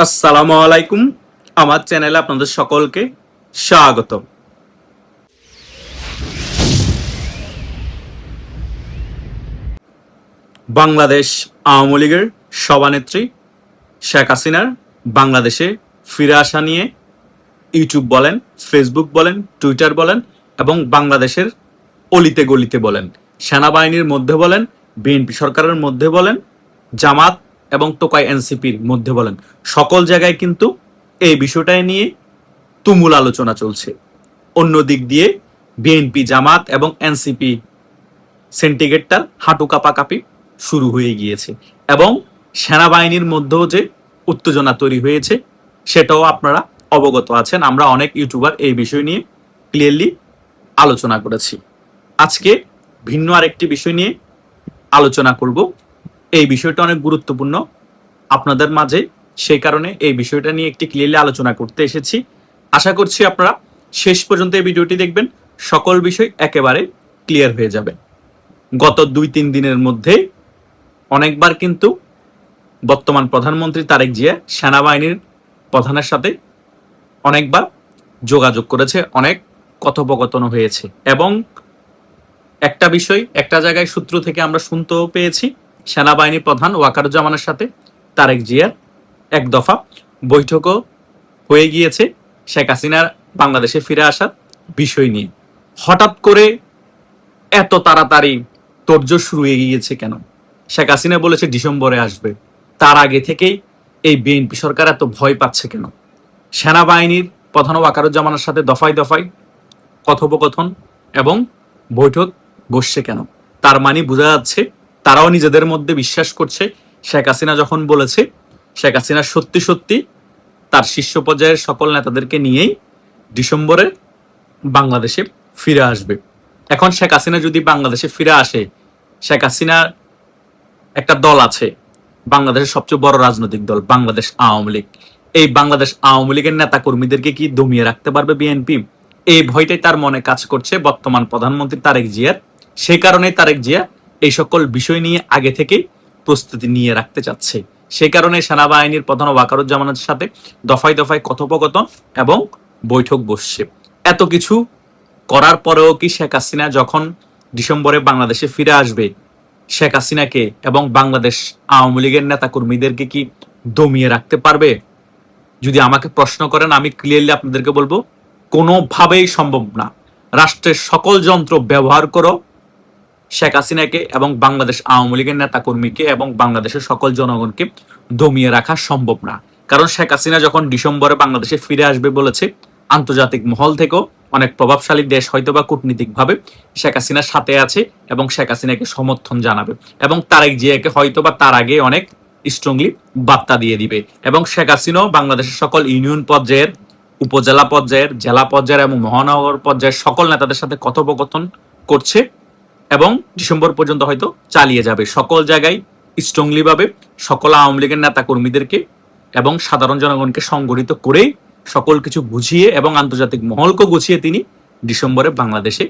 আসসালামু আলাইকুম। আমার চ্যানেলে আপনাদের সকলকে স্বাগত। বাংলাদেশ আওয়ামী লীগের সভানেত্রী শেখ হাসিনার বাংলাদেশে ফিরে আসা নিয়ে ইউটিউব বলেন, ফেসবুক বলেন, টুইটার বলেন এবং বাংলাদেশের অলিতে গলিতে বলেন, সেনাবাহিনীর মধ্যে বলেন, বিএনপি সরকারের মধ্যে বলেন, জামাত এবং টোকাই এনসিপির মধ্যে বলেন, সকল জায়গায় কিন্তু এই বিষয়টা নিয়ে তুমুল আলোচনা চলছে। অন্য দিক দিয়ে বিএনপি, জামাত এবং এনসিপি সেন্টিগ্রেডটার হাঁটু কাঁপাকাঁপি শুরু হয়ে গিয়েছে এবং সেনাবাহিনীর মধ্যেও যে উত্তেজনা তৈরি হয়েছে সেটাও আপনারা অবগত আছেন। আমরা অনেক ইউটিউবার এই বিষয় নিয়ে ক্লিয়ারলি আলোচনা করেছি। আজকে ভিন্ন আরেকটি বিষয় নিয়ে আলোচনা করব। এই বিষয়টা অনেক গুরুত্বপূর্ণ আপনাদের মাঝে, সেই কারণে এই বিষয়টা নিয়ে একটি ক্লিয়ারলি আলোচনা করতে এসেছি। আশা করছি আপনারা শেষ পর্যন্ত এই ভিডিওটি দেখবেন, সকল বিষয় একেবারে ক্লিয়ার হয়ে যাবে। গত 2-3 দিনের মধ্যে অনেকবার কিন্তু বর্তমান প্রধানমন্ত্রী তারেক জিয়া সেনাবাহিনীর প্রধানের সাথে অনেকবার যোগাযোগ করেছে, অনেক কথোপকথন হয়েছে এবং একটা বিষয় একটা জায়গায় সূত্র থেকে আমরা শুনতেও পেয়েছি, সেনাবাহিনী প্রধান ওয়াকারুজ্জামানের সাথে তারেক জিয়ার এক দফা বৈঠকও হয়ে গিয়েছে শেখ হাসিনার বাংলাদেশে ফিরে আসার বিষয় নিয়ে। হঠাৎ করে এত তাড়াতাড়ি তোড়জোড় শুরু হয়ে গিয়েছে কেন? শেখ হাসিনা বলেছে ডিসেম্বরে আসবে, তার আগে থেকেই এই বিএনপি সরকার এত ভয় পাচ্ছে কেন? সেনাবাহিনীর প্রধান ওয়াকারুজ্জামানের সাথে দফায় দফায় কথোপকথন এবং বৈঠক বসছে কেন? তার মানে বোঝা যাচ্ছে তারাও নিজেদের মধ্যে বিশ্বাস করছে শেখ হাসিনা যখন বলেছে, শেখ হাসিনা সত্যি সত্যি তার শীর্ষ পর্যায়ের সকল নেতাদেরকে নিয়েই ডিসেম্বরে বাংলাদেশে ফিরে আসবে। এখন শেখ হাসিনা যদি বাংলাদেশে ফিরে আসে, শেখ হাসিনার একটা দল আছে, বাংলাদেশের সবচেয়ে বড় রাজনৈতিক দল বাংলাদেশ আওয়ামী লীগ। এই বাংলাদেশ আওয়ামী লীগের নেতা কর্মীদেরকে কি দমিয়ে রাখতে পারবে বিএনপি? এই ভয়টাই তার মনে কাজ করছে বর্তমান প্রধানমন্ত্রী তারেক জিয়ার। সেই কারণে তারেক জিয়া এই সকল বিষয় নিয়ে আগে থেকে প্রস্তুতি নিয়ে রাখতে চাচ্ছে। সেই কারণে সেনাবাহিনীর প্রধান ওয়াকারুজ্জামানের সাথে দফায় দফায় কথোপকথন এবং বৈঠক বসছে। এত কিছু করার পরেও কি শেখ হাসিনা যখন ডিসেম্বরে বাংলাদেশে ফিরে আসবে, শেখ হাসিনাকে এবং বাংলাদেশ আওয়ামী লীগের নেতা কর্মীদেরকে কি দমিয়ে রাখতে পারবে? যদি আমাকে প্রশ্ন করেন, আমি ক্লিয়ারলি আপনাদেরকে বলবো কোনোভাবেই সম্ভব না। রাষ্ট্রের সকল যন্ত্র ব্যবহার করো, শেখ হাসিনাকে এবং বাংলাদেশ আওয়ামী লীগের নেতা কর্মীকে এবং বাংলাদেশের সকল জনগণকে দমিয়ে রাখা সম্ভব না। কারণ শেখ হাসিনা যখন ডিসেম্বরে বাংলাদেশে ফিরে আসবে বলেছে, আন্তর্জাতিক মহল থেকেও অনেক প্রভাবশালী দেশ হয়তোবা কূটনীতিকভাবে শেখ হাসিনার সাথে আছে এবং শেখ হাসিনাকে সমর্থন জানাবে এবং তারেক জিয়াকে হয়তোবা তার আগে অনেক স্ট্রংলি বার্তা দিয়ে দিবে এবং শেখ হাসিনাও বাংলাদেশের সকল ইউনিয়ন পর্যায়ের, উপজেলা পর্যায়ের, জেলা পর্যায়ের এবং মহানগর পর্যায়ের সকল নেতাদের সাথে কথোপকথন করছে এবং ডিসেম্বর পর্যন্ত হয়তো চালিয়ে যাবে। সকল জায়গায় স্ট্রংলি ভাবে সকল আওয়ামী লীগের নেতা কর্মীদেরকে এবং সাধারণ জনগণকে সংগঠিত করেই সকল কিছু বুঝিয়ে এবং আন্তর্জাতিক মহলকে গুছিয়ে তিনি ডিসেম্বরে বাংলাদেশে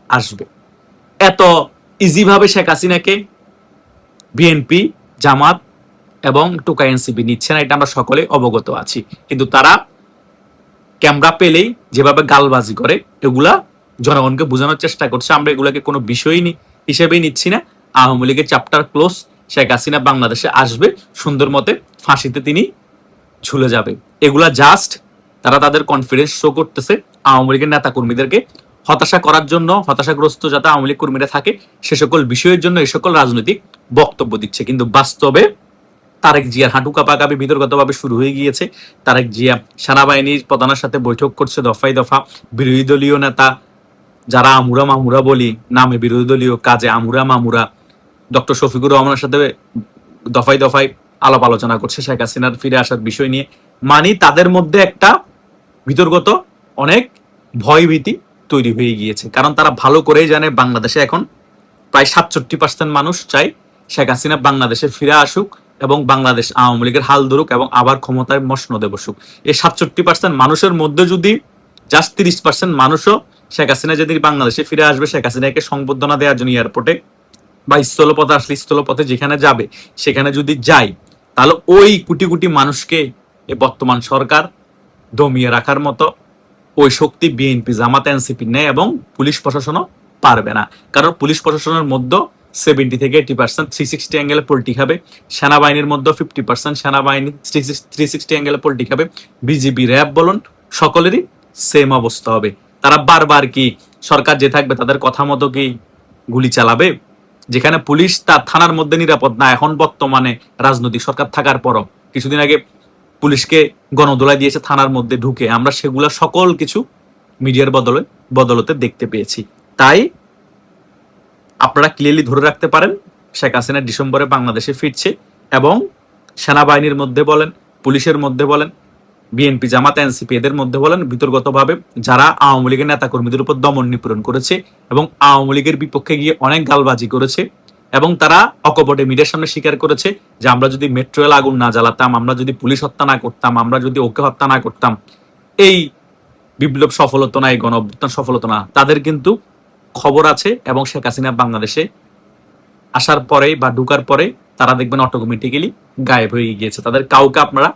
আসবে। এত ইজিভাবে শেখ হাসিনাকে বিএনপি, জামাত এবং টোকা এনসিপি নিচ্ছে না, এটা আমরা সকলে অবগত আছি। কিন্তু তারা ক্যামেরা পেলেই যেভাবে গালবাজি করে, এগুলা জনগণকে বোঝানোর চেষ্টা করছে আমরা এগুলাকে কোনো বিষয়ই হিসেবেই নিচ্ছি না। আওয়ামী লীগের চ্যাপ্টার ক্লোজ, শেখ হাসিনা বাংলাদেশে আসবে, সুন্দর মতে ফাঁসিতে তিনি ঝুলে যাবে। এগুলা জাস্ট তারা তাদের কনফিডেন্স শো করতেছে আওয়ামী লীগের নেতা কর্মীদেরকে হতাশা করার জন্য, হতাশাগ্রস্ত যাতে আওয়ামী লীগ কর্মীরা থাকে সে সকল বিষয়ের জন্য এই সকল রাজনৈতিক বক্তব্য দিচ্ছে। কিন্তু বাস্তবে তারেক জিয়ার হাঁটু কাঁপাকাঁপি বিতর্কতভাবে শুরু হয়ে গিয়েছে। তারেক জিয়া সেনাবাহিনীর প্রধানের সাথে বৈঠক করছে দফায় দফা। বিরোধী দলীয় নেতা যারা আমুরা মামুরা বলি, নামে বিরোধী দলীয়, কাজে আমুরা মামুরা, ডক্টর শফিকুর রহমানের সাথে দফায় দফায় আলাপ আলোচনা করছে শেখ হাসিনার ফিরে আসার বিষয় নিয়ে। মানে তাদের মধ্যে একটা বিতর্কত অনেক ভয়ভীতি তৈরি হয়ে গিয়েছে। কারণ তারা ভালো করেই জানে বাংলাদেশে এখন প্রায় 67% মানুষ চায় শেখ হাসিনা বাংলাদেশে ফিরে আসুক এবং বাংলাদেশ আওয়ামী লীগের হাল ধরুক এবং আবার ক্ষমতায় মসনদে বসুক। এই 67% মানুষের মধ্যে যদি জাস্ট 30% মানুষও শেখ হাসিনা যেদিন বাংলাদেশে ফিরে আসবে, শেখ হাসিনাকে সংবর্ধনা দেওয়ার জন্য এয়ারপোর্টে বা স্থলপথে আসলে স্থলপথে যেখানে যাবে সেখানে যদি যায়, তাহলে ওই কোটি কোটি মানুষকে এই বর্তমান সরকার দমিয়ে রাখার মতো ওই শক্তি বিএনপি জামাত এনসিপি নেই, এবং পুলিশ প্রশাসনও পারবে না। কারণ পুলিশ প্রশাসনের মধ্যে 70 থেকে 80% 360 অ্যাঙ্গেলে পোল্টি খাবে, সেনাবাহিনীর মধ্যে 50% সেনাবাহিনী 360 অ্যাঙ্গেলে পোল্টি খাবে, বিজিবি র্যাব বলুন সকলেরই সেম অবস্থা হবে। তারা বারবার কি সরকার যে থাকবে তাদের কথা মতো কি গুলি চালাবে? যেখানে পুলিশ তার থানার মধ্যে নিরাপদ না, এখন বর্তমানে রাজনৈতিক সরকার থাকার পরও কিছুদিন আগে পুলিশকে গণদোলায় দিয়েছে থানার মধ্যে ঢুকে, আমরা সেগুলা সকল কিছু মিডিয়ার বদলতে দেখতে পেয়েছি। তাই আপনারা ক্লিয়ারলি ধরে রাখতে পারেন শেখ হাসিনা ডিসেম্বরে বাংলাদেশে ফিরছে, এবং সেনাবাহিনীর মধ্যে বলেন, পুলিশের মধ্যে বলেন, বিএনপি জামাত এনসিপি এদের মধ্যে বলেন, বিতর্কতভাবে যারা আওয়ামী লীগের নেতা কর্মীদের উপর দমন নিপীড়ন করেছে এবং আওয়ামী লীগের বিপক্ষে গিয়ে অনেক গালবাজি করেছে, এবং তারা অকপটে মিডিয়ার সামনে স্বীকার করেছে যে আমরা যদি মেট্রো রেল আগুন না জ্বালাতাম, আমরা যদি পুলিশ হত্যা না করতাম, আমরা যদি ওকে হত্যা না করতাম, এই বিপ্লব সফল হতো না, এই গণ অভ্যুত্থান সফল হতো না। তাদের কিন্তু খবর আছে, এবং শেখ হাসিনা বাংলাদেশে আসার পরে বা ঢুকার পরে তারা দেখবেন অটোমেটিক্যালি গায়েব হয়ে গিয়েছে, তাদের কাউকে আপনারা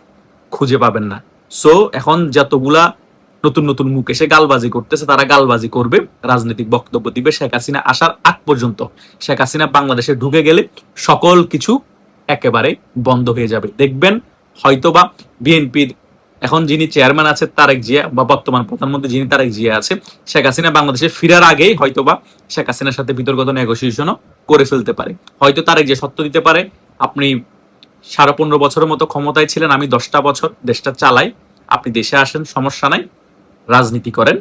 খুঁজে পাবেন না। সো এখন যতগুলা নতুন নতুন মুখ এসে গালবাজি করতেছে, তারা গালবাজি করবে, রাজনৈতিক বক্তব্য দিবে। শেখ হাসিনা আসার আগ পর্যন্ত, শেখ হাসিনা বাংলাদেশে ঢুকে গেলে সকল কিছু একেবারে বন্ধ হয়ে যাবে। দেখবেন হয়তোবা বিএনপির এখন যিনি চেয়ারম্যান আছে তারেক জিয়া, বা বর্তমান প্রধানমন্ত্রী যিনি তারেক জিয়া আছে, শেখ হাসিনা বাংলাদেশে ফিরার আগেই হয়তোবা শেখ হাসিনার সাথে বিতর্কত নেগোসিয়েশনও করে ফেলতে পারে। হয়তো তারেক জিয়া সত্য দিতে পারে, আপনি 15.5 বছরের মতো ক্ষমতায় ছিলেন, আমি 10টা বছর দেশটা চালাই, আপনি দেশে আসেন, সমস্যা নাই, রাজনীতি করেন,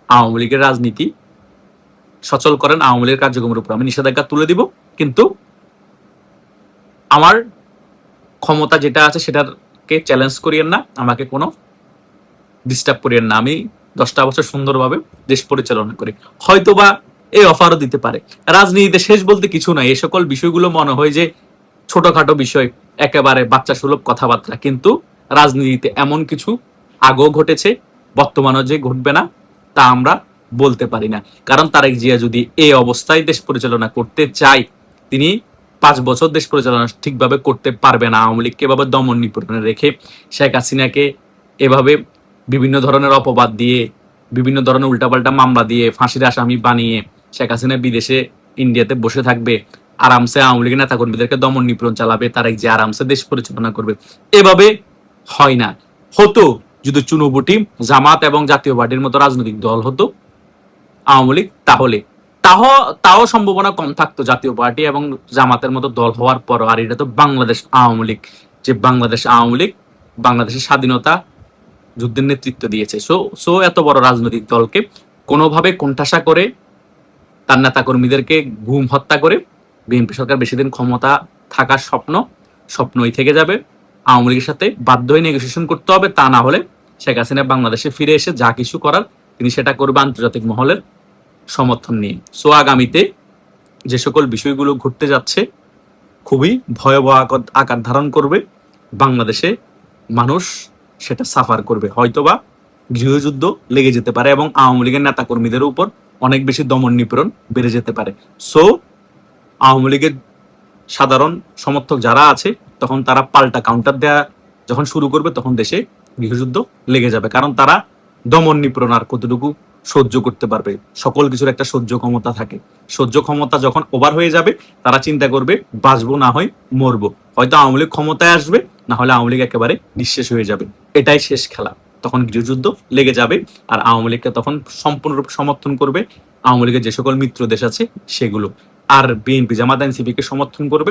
আওয়ামী লীগের রাজনীতি সচল করেন, আওয়ামী লীগের কার্যক্রমের উপর আমি নিষেধাজ্ঞা তুলে দিব, কিন্তু আমার ক্ষমতা যেটা আছে সেটাকে চ্যালেঞ্জ করিয়েন না, আমাকে কোনো ডিস্টার্ব করিয়েন না, আমি 10টা বছর সুন্দরভাবে দেশ পরিচালনা করি। হয়তোবা এই অফারও দিতে পারে। রাজনীতিতে শেষ বলতে কিছু নাই, এই সকল বিষয়গুলো মনে হয় যে ছোটখাটো বিষয়, একেবারে বাচ্চা সুলভ কথাবার্তা, কিন্তু রাজনীতিতে এমন কিছু আগেও ঘটেছে, বর্তমানেও যে ঘটবে না তা আমরা বলতে পারি না। কারণ তারেক জিয়া যদি এই অবস্থায় দেশ পরিচালনা করতে চায়, তিনি 5 বছর দেশ পরিচালনা ঠিকভাবে করতে পারবে না। আওয়ামী লীগকে এভাবে দমন নিপীড়নে রেখে, শেখ হাসিনাকে এভাবে বিভিন্ন ধরনের অপবাদ দিয়ে, বিভিন্ন ধরনের উল্টাপাল্টা মামলা দিয়ে, ফাঁসির আসামি বানিয়ে শেখ হাসিনা বিদেশে ইন্ডিয়াতে বসে থাকবে, আরামসে আওয়ামী লীগের নেতা কর্মীদেরকে দমন নিপীড়ন চালাবে, তারেক যে আরামসে দেশ পরিচালনা করবে। এভাবে হয় না। হতো যদি চুনুবুটি জামাত এবং জাতীয় পার্টির মতো রাজনৈতিক দল হতো আওয়ামী লীগ, তাহলে তাও সম্ভাবনা কম থাকতো জাতীয় পার্টি এবং জামাতের মতো দল হওয়ার পর। আর এটা তো বাংলাদেশ আওয়ামী লীগ, যে বাংলাদেশ আওয়ামী লীগ বাংলাদেশের স্বাধীনতা যুদ্ধের নেতৃত্ব দিয়েছে। সো এত বড় রাজনৈতিক দলকে কোনোভাবে কোণঠাসা করে, তার নেতা কর্মীদেরকে গুম হত্যা করে বিএনপি সরকার বেশি দিন ক্ষমতা থাকার স্বপ্নই থেকে যাবে। আওয়ামী লীগের সাথে বাধ্য হয়ে নেগোসিয়েশন করতে হবে, তা না হলে শেখ হাসিনা বাংলাদেশে ফিরে এসে যা কিছু করার তিনি সেটা করবে আন্তর্জাতিক মহলের সমর্থন নিয়ে। সো আগামীতে যে সকল বিষয়গুলো ঘটতে যাচ্ছে খুবই ভয়াবহ আকার ধারণ করবে, বাংলাদেশে মানুষ সেটা সাফার করবে, হয়তোবা গৃহযুদ্ধ লেগে যেতে পারে, এবং আওয়ামী লীগের নেতা কর্মীদের উপর অনেক বেশি দমন নিপীড়ন বেড়ে যেতে পারে। সো আওয়ামী লীগের সাধারণ সমর্থক যারা আছে, তখন তারা পাল্টা কাউন্টার দেয়া যখন শুরু করবে, তখন দেশে গৃহযুদ্ধ লেগে যাবে। কারণ তারা দমন নিপীড়ন আর কতটুকু সহ্য করতে পারবে, সকল কিছুর একটা সহ্য ক্ষমতা থাকে। সহ্য ক্ষমতা যখন ওভার হয়ে যাবে, তারা চিন্তা করবে বাঁচবো না হয় মরবো, হয়তো আওয়ামী লীগ ক্ষমতায় আসবে, না হলে আওয়ামী লীগ একেবারে নিঃশেষ হয়ে যাবে, এটাই শেষ খেলা। তখন গৃহযুদ্ধ লেগে যাবে, আর আওয়ামী লীগকে তখন সম্পূর্ণরূপে সমর্থন করবে আওয়ামী লীগের যে সকল মিত্র দেশ আছে সেগুলো, আর বিএনপি জামাত এনসিপি কে সমর্থন করবে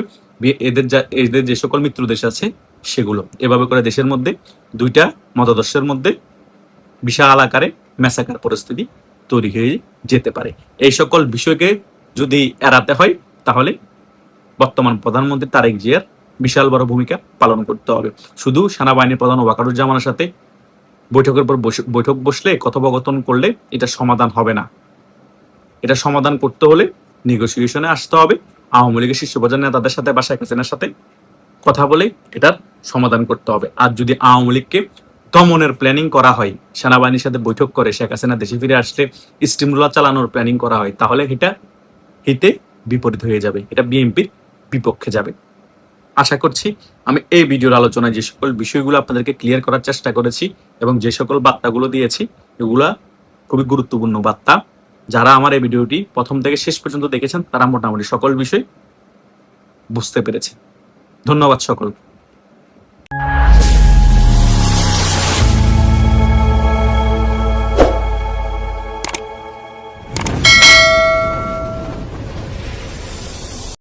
এদের যে সকল মিত্র দেশ আছে সেগুলো। এভাবে করে দেশের মধ্যে দুইটা মতাদর্শের মধ্যে বিশাল আকারে ম্যাসাকার পরিস্থিতি তৈরি হয়ে যেতে পারে। এই সকল বিষয়কে যদি এড়াতে হয়, তাহলে বর্তমান প্রধানমন্ত্রী তারেক জিয়ার বিশাল বড় ভূমিকা পালন করতে হবে। শুধু সেনাবাহিনীর প্রধান ওয়াকারুজ্জামানের সাথে বৈঠকের পর বৈঠক বসলে, কথোপকথন করলে এটা সমাধান হবে না। এটা সমাধান করতে হলে নেগোসিয়েশনে আসতে হবে, আওয়ামী লীগের শীর্ষ পর্যায়ের নেতাদের সাথে বা শেখ হাসিনার সাথে কথা বলে এটার সমাধান করতে হবে। আর যদি আওয়ামী লীগকে দমনের প্ল্যানিং করা হয়, সেনাবাহিনীর সাথে বৈঠক করে শেখ হাসিনা দেশে ফিরে আসলে স্টিমরোলার চালানোর প্ল্যানিং করা হয়, তাহলে এটা হিতে বিপরীত হয়ে যাবে, এটা বিএনপির বিপক্ষে যাবে। আশা করছি আমি এই ভিডিওর আলোচনায় যে সকল বিষয়গুলো আপনাদেরকে ক্লিয়ার করার চেষ্টা করেছি এবং যে সকল বার্তাগুলো দিয়েছি এগুলা খুবই গুরুত্বপূর্ণ বার্তা। যারা আমার এই ভিডিওটি প্রথম থেকে শেষ পর্যন্ত দেখেছেন তারা মোটামুটি সকল বিষয় বুঝতে পেরেছে। ধন্যবাদ সকল।